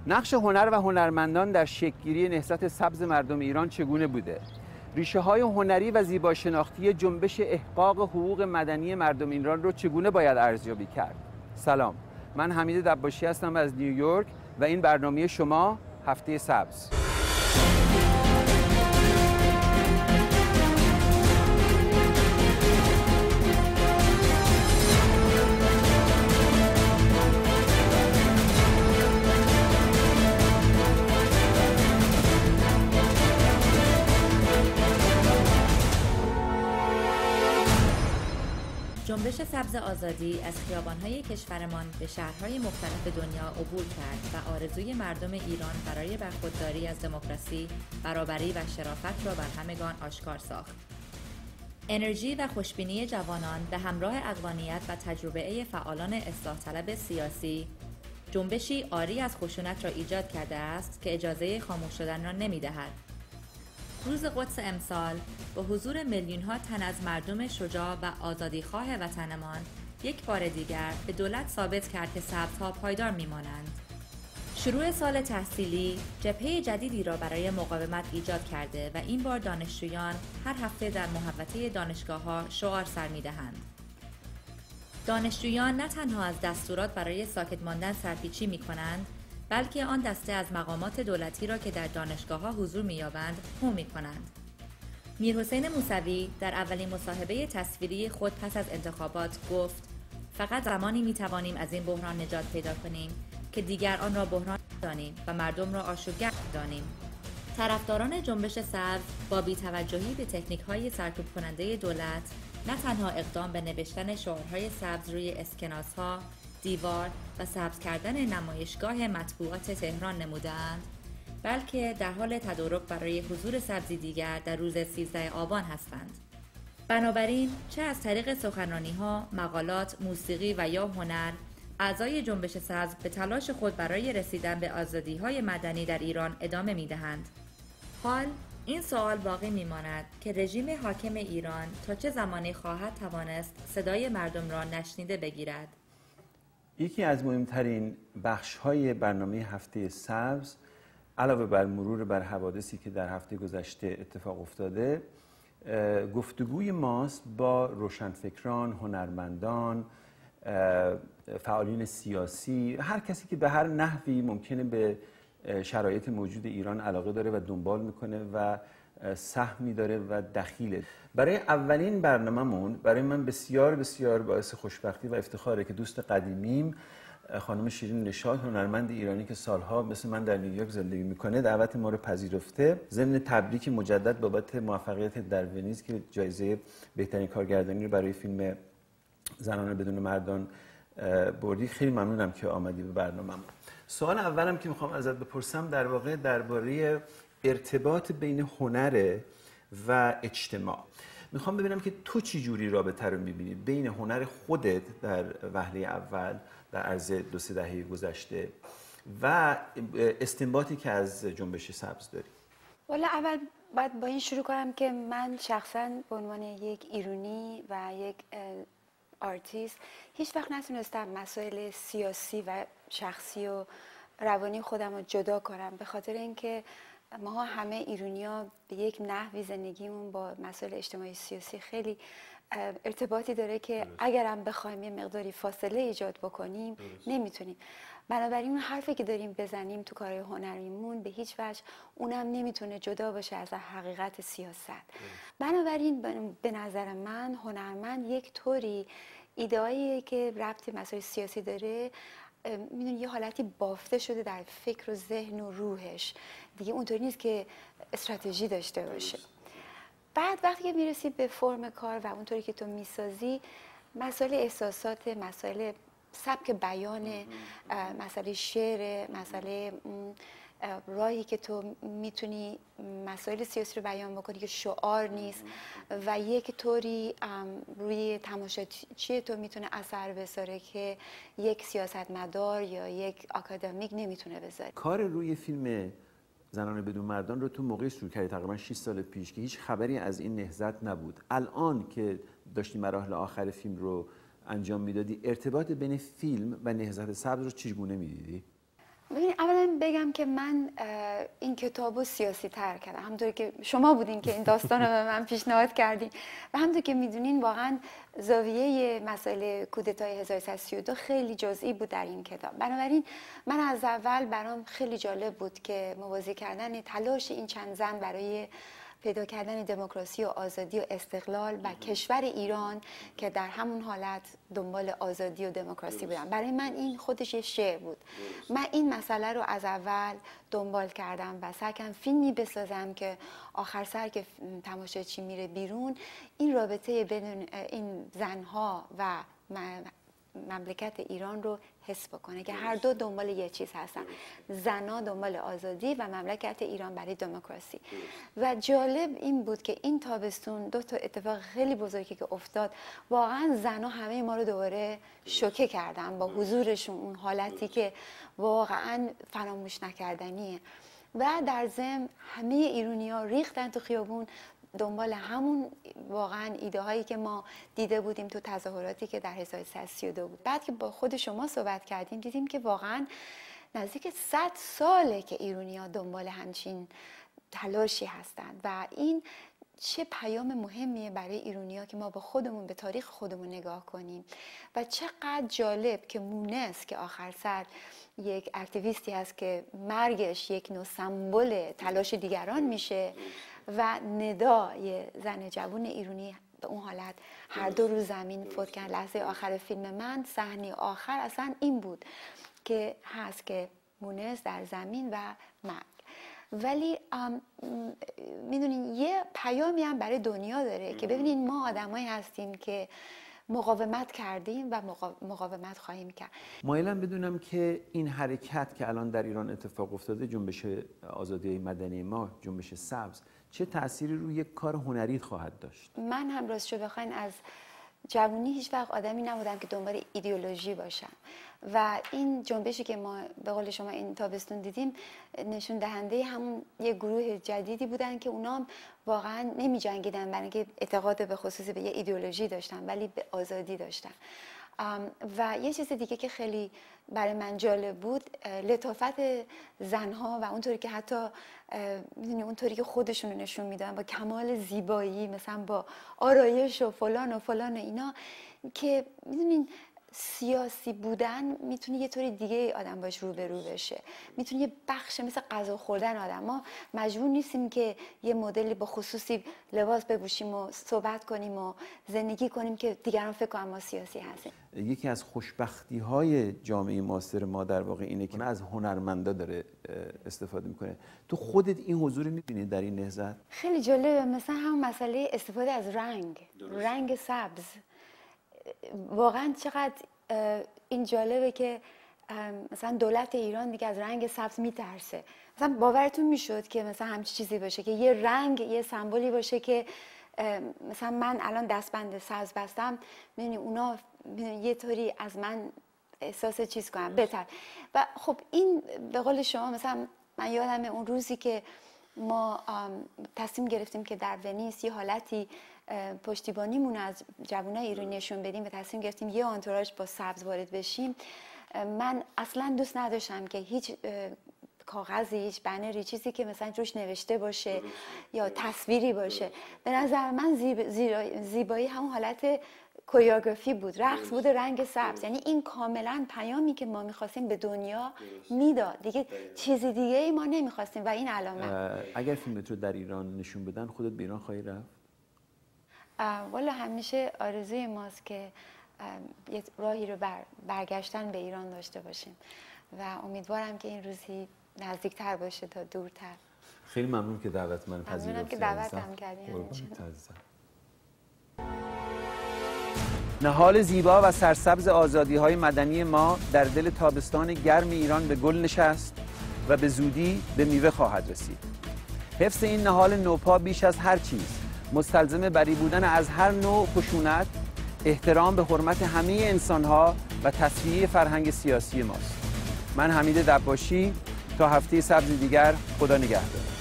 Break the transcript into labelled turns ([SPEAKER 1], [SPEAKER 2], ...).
[SPEAKER 1] نقش هنر و هنرمندان در شکل‌گیری نهضت سبز مردم ایران چگونه بوده؟ ریشه‌های هنری و زیباشناختی جنبش احقاق حقوق مدنی مردم ایران رو چگونه باید ارزیابی کرد؟ سلام، من حمید دباشی هستم از نیویورک و این برنامه شما هفته سبز.
[SPEAKER 2] جنبش سبز آزادی از خیابان‌های کشورمان به شهرهای مختلف دنیا عبور کرد و آرزوی مردم ایران برای برخورداری از دموکراسی، برابری و شرافت را بر همگان آشکار ساخت. انرژی و خوشبینی جوانان به همراه عقلانیت و تجربه فعالان اصلاح طلب سیاسی، جنبشی عاری از خشونت را ایجاد کرده است که اجازه خاموش شدن را نمی‌دهد. روز قدس امسال با حضور میلیون‌ها تن از مردم شجاع و آزادیخواه وطنمان یک بار دیگر به دولت ثابت کرد که سبزها پایدار می‌مانند. شروع سال تحصیلی جبهه جدیدی را برای مقاومت ایجاد کرده و این بار دانشجویان هر هفته در محوطه دانشگاه‌ها شعار سر می‌دهند. دانشجویان نه تنها از دستورات برای ساکت ماندن سرپیچی می‌کنند، بلکه آن دسته از مقامات دولتی را که در دانشگاه‌ها حضور می‌یابند حو می‌کنند. میرحسین موسوی در اولین مصاحبه تصویری خود پس از انتخابات گفت: فقط زمانی می‌توانیم از این بحران نجات پیدا کنیم که دیگر آن را بحران دانیم و مردم را آشوبگر دانیم. طرفداران جنبش سبز با بی‌توجهی به تکنیک‌های سرکوب کننده دولت نه تنها اقدام به نوشتن شعارهای سبز روی اسکناس‌ها، دیوار و سبز کردن نمایشگاه مطبوعات تهران نمودند، بلکه در حال تدارک برای حضور سبزی دیگر در روز 13 آبان هستند. بنابراین چه از طریق سخنرانی‌ها، مقالات، موسیقی و یا هنر، اعضای جنبش سبز به تلاش خود برای رسیدن به آزادی‌های مدنی در ایران ادامه می‌دهند. حال این سوال باقی می‌ماند که رژیم حاکم ایران تا چه زمانی خواهد توانست صدای مردم را نشنیده بگیرد.
[SPEAKER 1] یکی از مهمترین بخش‌های برنامه هفته سبز علاوه بر مرور بر حوادثی که در هفته گذشته اتفاق افتاده، گفتگوی ماست با روشنفکران، هنرمندان، فعالین سیاسی، هر کسی که به هر نحوی ممکنه به شرایط موجود ایران علاقه داره و دنبال میکنه و سهمی داره و دخیله. برای اولین برنامه‌مون برای من بسیار بسیار باعث خوشبختی و افتخاره که دوست قدیمیم خانم شیرین نشاط، هنرمند ایرانی که سالها مثل من در نیویورک زندگی میکنه، دعوت ما رو پذیرفته. ضمن تبریک مجدد بابت موفقیت در ونیز که جایزه بهترین کارگردانی رو برای فیلم زنان بدون مردان بردی، خیلی ممنونم که آمدی به برنامه‌مون. سوال اولم که میخوام ازت بپرسم در واقع درباره ارتباط بین هنر و اجتماع. میخوام ببینم که تو چی جوری رابطه رو میبینی بین هنر خودت در وهله اول در عرض 2-3 دهه گذشته و استنباطی که از جنبش سبز داری.
[SPEAKER 3] والا اول باید با این شروع کنم که من شخصا به عنوان یک ایرانی و یک آرتیست هیچ وقت نتونستم مسائل سیاسی و شخصی و روانی خودم رو جدا کنم، به خاطر اینکه ما همه ایرانی‌ها به یک نحوی زندگیمون با مسائل اجتماعی سیاسی خیلی ارتباطی داره که اگرم بخوایم یه مقداری فاصله ایجاد بکنیم نمیتونیم. بنابراین اون حرفی که داریم بزنیم تو کارهای هنریمون به هیچ وجه اونم نمیتونه جدا باشه از حقیقت سیاست. بنابراین به نظر من هنرمند یک طوری ایده‌ای که ربط مسائل سیاسی داره، میدونی یه حالتی بافته شده در فکر و ذهن و روحش، دیگه اونطوری نیست که استراتژی داشته باشه. بعد وقتی که میرسی به فرم کار و اونطوری که تو میسازی، مسائل احساسات، مسائل سبک بیان، مسئله شعر، مسئله راهی که تو میتونی مسائل سیاسی رو بیان بکنی که شعار نیست و یک طوری روی تماشاچی تو میتونه اثر بذاره که یک سیاستمدار یا یک آکادمیک نمیتونه بذاره.
[SPEAKER 1] کار روی فیلم زنان بدون مردان رو تو موقعی شروع کردی تقریبا 6 سال پیش که هیچ خبری از این نهضت نبود. الان که داشتی مراحل آخر فیلم رو انجام میدادی، ارتباط بین فیلم و نهضت سبز رو چگونه میدیدی؟
[SPEAKER 3] ببینید اولا بگم که من این کتابو سیاسی تر کردم، همونطور که شما بودین که این داستان رو به من پیشنهاد کردین و همونطور که میدونین واقعا زاویه مسائل کودتای 1332 خیلی جزئی بود در این کتاب. بنابراین من از اول برام خیلی جالب بود که موازی کردن تلاش این چند زن برای پیدا کردن دموکراسی و آزادی و استقلال و کشور ایران که در همون حالت دنبال آزادی و دموکراسی بودن، برای من این خودش یه شعر بود. من این مسئله رو از اول دنبال کردم و سعی کردم فیلمی بسازم که آخر سر که تماشاچی میره بیرون این رابطه بین این زنها و مملکت ایران رو حس بکنه که هر دو دنبال یه چیز هستن، زنها دنبال آزادی و مملکت ایران برای دموکراسی. و جالب این بود که این تابستون دو تا اتفاق خیلی بزرگی که افتاد، واقعا زنها همه ما رو دوباره شوکه کردن با حضورشون، اون حالتی که واقعا فراموش نکردنیه. و در ضمن همه ایرانی‌ها ریختن تو خیابون دنبال همون واقعا ایده هایی که ما دیده بودیم تو تظاهراتی که در 1332 بود. بعد که با خود شما صحبت کردیم دیدیم که واقعا نزدیک 100 ساله که ایرانی‌ها دنبال همچین تلاشی هستند و این چه پیام مهمیه برای ایرانی‌ها که ما با خودمون به تاریخ خودمون نگاه کنیم و چقدر جالب که مونس که آخر سر یک اکتیویستی هست که مرگش یک نوع سمبل تلاش دیگران میشه و ندای زن جوان ایرانی به اون حالت هر دو رو زمین فوت کردن. لحظه آخر فیلم من صحنه آخر اصلا این بود که هست که مونس در زمین و مرگ. ولی میدونین یه پیامی هم برای دنیا داره که ببینین ما آدمایی هستیم که مقاومت کردیم و مقاومت خواهیم کرد.
[SPEAKER 1] مایلم بدونم که این حرکت که الان در ایران اتفاق افتاده، جنبش آزادی مدنی ما، جنبش سبز، چه تأثیری روی یک کار هنری خواهد داشت؟
[SPEAKER 3] من هم راستشو بخواین از جوانی هیچ وقت آدمی نبودم که دنبال ایدئولوژی باشم و این جنبشی که ما به قول شما این تابستون دیدیم نشون دهنده همون یه گروه جدیدی بودن که اونا واقعا نمی جنگیدن برای اینکه اعتقاد به خصوصی به یه ایدئولوژی داشتن ولی به آزادی داشتن. و یه چیز دیگه که خیلی برای من جالب بود لطافت زنها و اونطوری که حتی میدونی اونطوری که خودشون رو نشون میدن با کمال زیبایی، مثلا با آرایش و فلان و اینا، که میدونین سیاسی بودن میتونه یه طوری دیگه آدم باش روبرو بشه، میتونه یه بخش مثل غذا خوردن آدم. ما مجبور نیستیم که یه مدلی با خصوصی لباس بپوشیم و صحبت کنیم و زندگی کنیم که دیگران فکر کنن ما سیاسی هستیم.
[SPEAKER 1] یکی از خوشبختی های جامعه معاصر ما در واقع اینه که از هنرمندا داره استفاده میکنه. تو خودت این حضور میبینی در این نهضت؟
[SPEAKER 3] خیلی جالبه، مثلا همون مسئله استفاده از رنگ سبز. واقعا چقدر این جالبه که مثلا دولت ایران دیگه از رنگ سبز میترسه. مثلا باورتون میشد که مثلا همچین چیزی باشه که یه رنگ، یه سمبولی باشه که مثلا من الان دستبند سبز بستم، میدونی اونا یه طوری از من احساس چیز کنم بهتر. و خب این به قول شما مثلا من یادمه اون روزی که ما تصمیم گرفتیم که در ونیز یه حالتی پشتیبانیمون از جوانای ایرانی نشون بدیم و تصمیم گرفتیم یه آنتوراژ با سبز وارد بشیم. من اصلا دوست نداشتم که هیچ کاغذی، هیچ بنری، چیزی که مثلا روش نوشته باشه یا تصویری باشه. به نظر من زیبایی همون حالت کوریوگرافی بود، رقص بود رنگ سبز. یعنی این کاملا پیامی که ما می‌خواستیم به دنیا میداد، دیگه چیزی دیگه ای ما نمی‌خواستیم. و این علامت
[SPEAKER 1] اگر فیلمت رو در ایران نشون بدن خودت به ایران خواهی رفت؟
[SPEAKER 3] والا همیشه آرزوی ماست که یه راهی رو برگشتن به ایران داشته باشیم و امیدوارم که این روزی نزدیکتر باشه تا دورتر.
[SPEAKER 1] خیلی ممنون که دعوت من پذیرفتی.
[SPEAKER 3] ممنونم که دعوتم کردین.
[SPEAKER 1] نهال زیبا و سرسبز آزادی‌های مدنی ما در دل تابستان گرم ایران به گل نشست و به زودی به میوه خواهد رسید. حفظ این نهال نوپا بیش از هر چیز مستلزم بری بودن از هر نوع خشونت، احترام به حرمت همه انسان‌ها و تصفیه فرهنگ سیاسی ماست. من حمید دباشی، تا هفته سبز دیگر، خدا نگهدار.